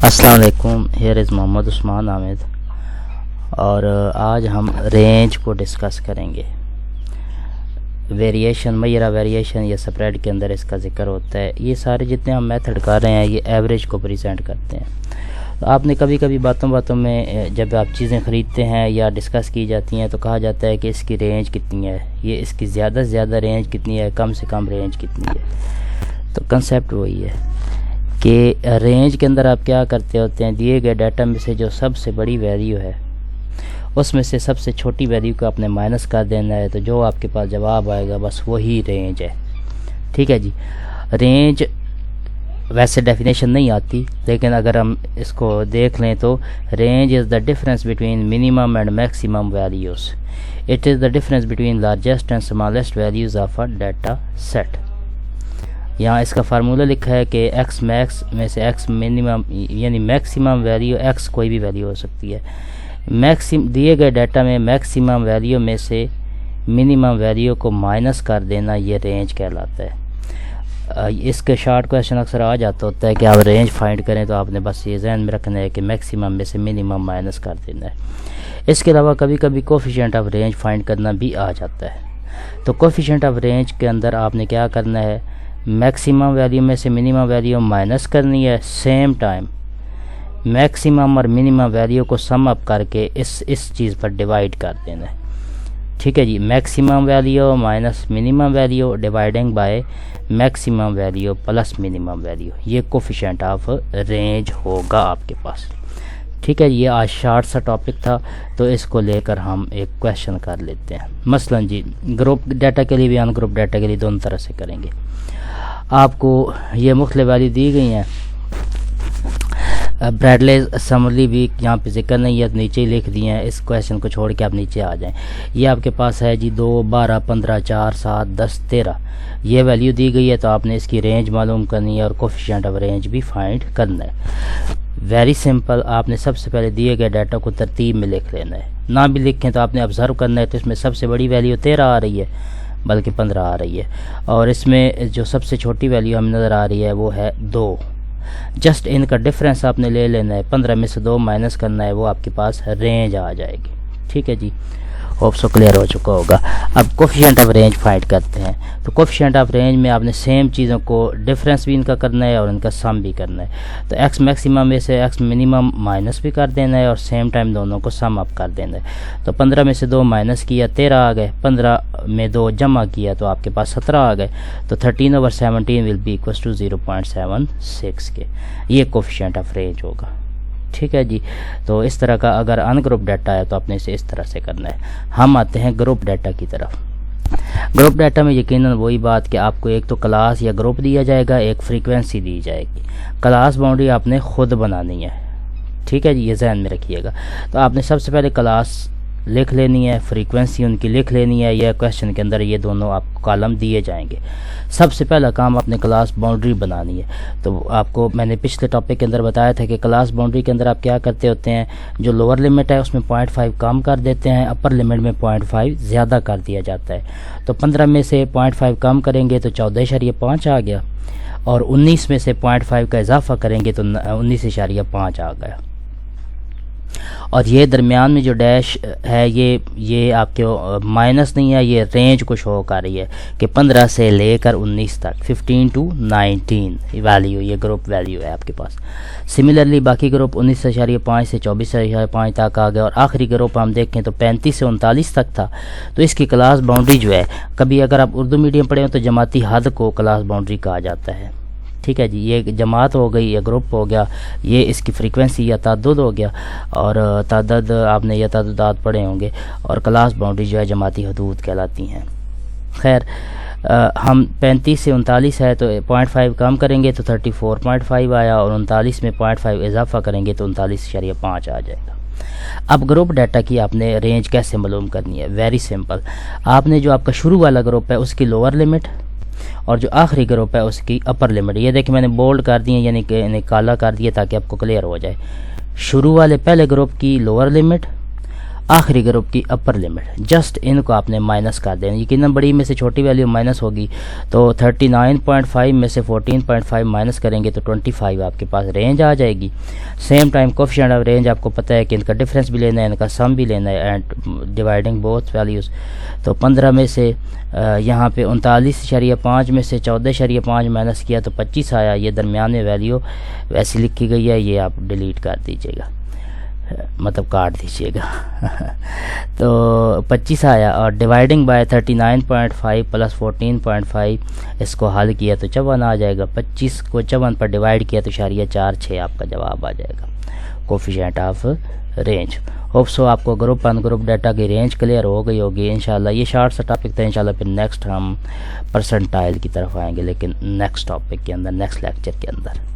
السلام علیکم، here is Muhammad Usman Hamid اور آج ہم رینج کو ڈسکس کریں گے۔ ویریشن میرا ویریشن یا سپریڈ کے اندر اس کا ذکر ہوتا ہے۔ یہ سارے جتنے ہم میتھڈ کر رہے ہیں یہ ایوریج کو پریزنٹ کرتے ہیں۔ تو آپ نے کبھی کبھی باتوں میں جب آپ چیزیں خریدتے ہیں یا ڈسکس کی جاتی ہیں تو کہا جاتا ہے کہ اس کی رینج کتنی ہے، یہ اس کی زیادہ سے زیادہ رینج کتنی ہے، کم سے کم رینج کتنی ہے۔ تو کنسیپٹ وہی ہے کہ رینج کے اندر آپ کیا کرتے ہوتے ہیں، دیے گئے ڈیٹا میں سے جو سب سے بڑی ویلیو ہے اس میں سے سب سے چھوٹی ویلیو کو آپ نے مائنس کر دینا ہے، تو جو آپ کے پاس جواب آئے گا بس وہی رینج ہے۔ ٹھیک ہے جی۔ رینج ویسے ڈیفینیشن نہیں آتی، لیکن اگر ہم اس کو دیکھ لیں تو range is the difference between minimum and maximum values. It is the difference between largest and smallest values of a data set. یہاں اس کا فارمولہ لکھا ہے کہ ایکس میکس میں سے ایکس منیمم یعنی میکسیمم ویلیو ایکس کوئی بھی ویلیو ہو سکتی ہے۔ دیے گئے ڈیٹا میں میکسیمم ویلیو میں سے منیمم ویلیو کو مائنس کر دینا یہ رینج کہلاتا ہے۔ اس کے شارٹ کویشچن اکثر آ جاتا ہوتا ہے کہ آپ رینج فائنڈ کریں تو آپ نے بس یہ ذہن میں رکھنا ہے کہ میکسیمم میں سے منیمم مائنس کر دینا ہے۔ اس کے علاوہ کبھی کبھی کوفیشینٹ آف رینج فائنڈ کرنا بھی آ جاتا ہے۔ تو کوفیشینٹ آف رینج کے اندر آپ نے کیا کرنا ہے، میکسیمم ویلیو میں سے منیمم ویلیو مائنس کرنی ہے، سیم ٹائم میکسیمم اور منیمم ویلیو کو سم اپ کر کے اس چیز پر ڈیوائڈ کر دینا ہے۔ ٹھیک ہے جی۔ Maximum value minus minimum value dividing by maximum value plus minimum value, یہ کوفیشینٹ آف رینج ہوگا آپ کے پاس۔ ٹھیک ہے، یہ آج شارٹ سا ٹاپک تھا تو اس کو لے کر ہم ایک کویشچن کر لیتے ہیں۔ مثلا جی گروپ ڈیٹا کے لیے بھی ان گروپ ڈیٹا کے لیے دونوں طرح سے کریں گے۔ آپ کو یہ مختلف ویلیو دی گئی ہیں، بریڈلیز سمرلی بھی یہاں پہ ذکر نہیں ہے، نیچے ہی لکھ دی ہیں، اس کویشچن کو چھوڑ کے آپ نیچے آ جائیں۔ یہ آپ کے پاس ہے جی 2 12 15 4 7 10 13 یہ ویلیو دی گئی ہے، تو آپ نے اس کی رینج معلوم کرنی ہے اور کوفیشینٹ آف رینج بھی فائنڈ کرنا ہے۔ ویری سمپل، آپ نے سب سے پہلے دیے گئے ڈیٹا کو ترتیب میں لکھ لینا ہے۔ نہ بھی لکھیں تو آپ نے آبزرو کرنا ہے، تو اس میں سب سے بڑی ویلیو 13 آ رہی ہے بلکہ 15 آ رہی ہے، اور اس میں جو سب سے چھوٹی ویلیو ہمیں نظر آ رہی ہے وہ ہے 2۔ جسٹ ان کا ڈفرینس آپ نے لے لینا ہے، 15 میں سے 2 مائنس کرنا ہے، وہ آپ کے پاس رینج آ جائے گی۔ ٹھیک ہے جی، ہوپ سو کلیئر ہو چکا ہوگا۔ اب کوفیشینٹ آف رینج فائنڈ کرتے ہیں۔ تو کوفیشینٹ آف رینج میں آپ نے سیم چیزوں کو ڈفرینس بھی ان کا کرنا ہے اور ان کا سم بھی کرنا ہے۔ تو ایکس میکسیمم میں سے ایکس منیمم مائنس بھی کر دینا ہے اور سیم ٹائم دونوں کو سم اپ کر دینا ہے۔ تو 15 میں سے 2 مائنس کیا 13 آ گئے، 15 میں 2 جمع کیا تو آپ کے پاس 17 آ گئے۔ تو 13/17 ول بی ایکوس ٹو 0.76 کے، یہ کوفیشینٹ آف رینج ہوگا۔ ٹھیک ہے جی۔ تو اس طرح کا اگر ان گروپ ڈیٹا ہے تو آپ نے اسے اس طرح سے کرنا ہے۔ ہم آتے ہیں گروپ ڈیٹا کی طرف۔ گروپ ڈیٹا میں یقیناً وہی بات کہ آپ کو ایک تو کلاس یا گروپ دیا جائے گا، ایک فریکوینسی دی جائے گی۔ کلاس باؤنڈری آپ نے خود بنانی ہے۔ ٹھیک ہے جی، یہ ذہن میں رکھیے گا۔ تو آپ نے سب سے پہلے کلاس لکھ لینی ہے، فریکوینسی ان کی لکھ لینی ہے۔ یہ کویشچن کے اندر یہ دونوں آپ کو کالم دیے جائیں گے۔ سب سے پہلا کام اپنے کلاس باؤنڈری بنانی ہے۔ تو آپ کو میں نے پچھلے ٹاپک کے اندر بتایا تھا کہ کلاس باؤنڈری کے اندر آپ کیا کرتے ہوتے ہیں، جو لوور لمٹ ہے اس میں 0.5 کم کر دیتے ہیں، اپر لمٹ میں 0.5 زیادہ کر دیا جاتا ہے۔ تو 15 میں سے 0.5 کم کریں گے تو 14.5 آ گیا، اور 19 میں سے 0.5 کا اضافہ کریں گے تو 19.5 آ گیا۔ اور یہ درمیان میں جو ڈیش ہے یہ آپ کے مائنس نہیں ہے، یہ رینج کو شو کر رہی ہے کہ 15 سے لے کر 19 تک، 15 to 19 ویلیو، یہ گروپ ویلیو ہے آپ کے پاس۔ سملرلی باقی گروپ 19.5 سے 24.5 تک آ گیا، اور آخری گروپ ہم دیکھیں تو 35 سے 39 تک تھا۔ تو اس کی کلاس باؤنڈری جو ہے، کبھی اگر آپ اردو میڈیم پڑھیں تو جماعتی حد کو کلاس باؤنڈری کہا جاتا ہے۔ ٹھیک ہے جی، یہ جماعت ہو گئی یا گروپ ہو گیا، یہ اس کی فریکوینسی یا تعدد ہو گیا، اور تعدد آپ نے یا تعددات پڑھے ہوں گے، اور کلاس باؤنڈری جو ہے جماعتی حدود کہلاتی ہیں۔ خیر، ہم 35 سے 39 ہے تو 0.5 کم کریں گے تو 34.5 آیا، اور 39 میں 0.5 اضافہ کریں گے تو 39.5 آ جائے گا۔ اب گروپ ڈیٹا کی آپ نے رینج کیسے معلوم کرنی ہے؟ ویری سمپل، آپ نے جو آپ کا شروع والا گروپ ہے اس کی لوور لمٹ اور جو آخری گروپ ہے اس کی اپر لمٹ، یہ دیکھیں میں نے بولڈ کر دی ہے، یعنی کہ کالا کر دیا تاکہ آپ کو کلیئر ہو جائے۔ شروع والے پہلے گروپ کی لوور لمٹ آخری گروپ کی اپر لمٹ، جسٹ ان کو آپ نے مائنس کر دینا. یقیناً بڑی میں سے چھوٹی ویلیو مائنس ہوگی تو 39.5 میں سے 14.5 مائنس کریں گے تو 25 آپ کے پاس رینج آ جائے گی. Same time coefficient of range آپ کو پتہ ہے کہ ان کا ڈفرینس بھی لینا ہے، ان کا سم بھی لینا ہے، اینڈ ڈیوائڈنگ بوتھ ویلیوز. تو 15 میں سے یہاں پہ 39.5 میں سے 14.5 مائنس کیا تو 25 آیا. یہ درمیان میں ویلیو ویسی لکھی گئی ہے، یہ آپ ڈیلیٹ کر دیجیے گا، مطلب کاٹ دیجیے گا. تو 25 آیا اور ڈیوائڈنگ بائی 39.5 پلس 14.5 اس کو حل کیا تو 54 آ جائے گا. 25 کو 54 پر ڈیوائڈ کیا تو 0.46 آپ کا جواب آ جائے گا، coefficient of range. Hope so آپ کو گروپ ان گروپ ڈیٹا کی رینج کلیئر ہو گئی ہوگی انشاءاللہ. یہ شارٹ سا ٹاپک تھا، انشاءاللہ پھر نیکسٹ ہم پرسنٹائل کی طرف آئیں گے، لیکن نیکسٹ ٹاپک کے اندر، نیکسٹ لیکچر کے اندر.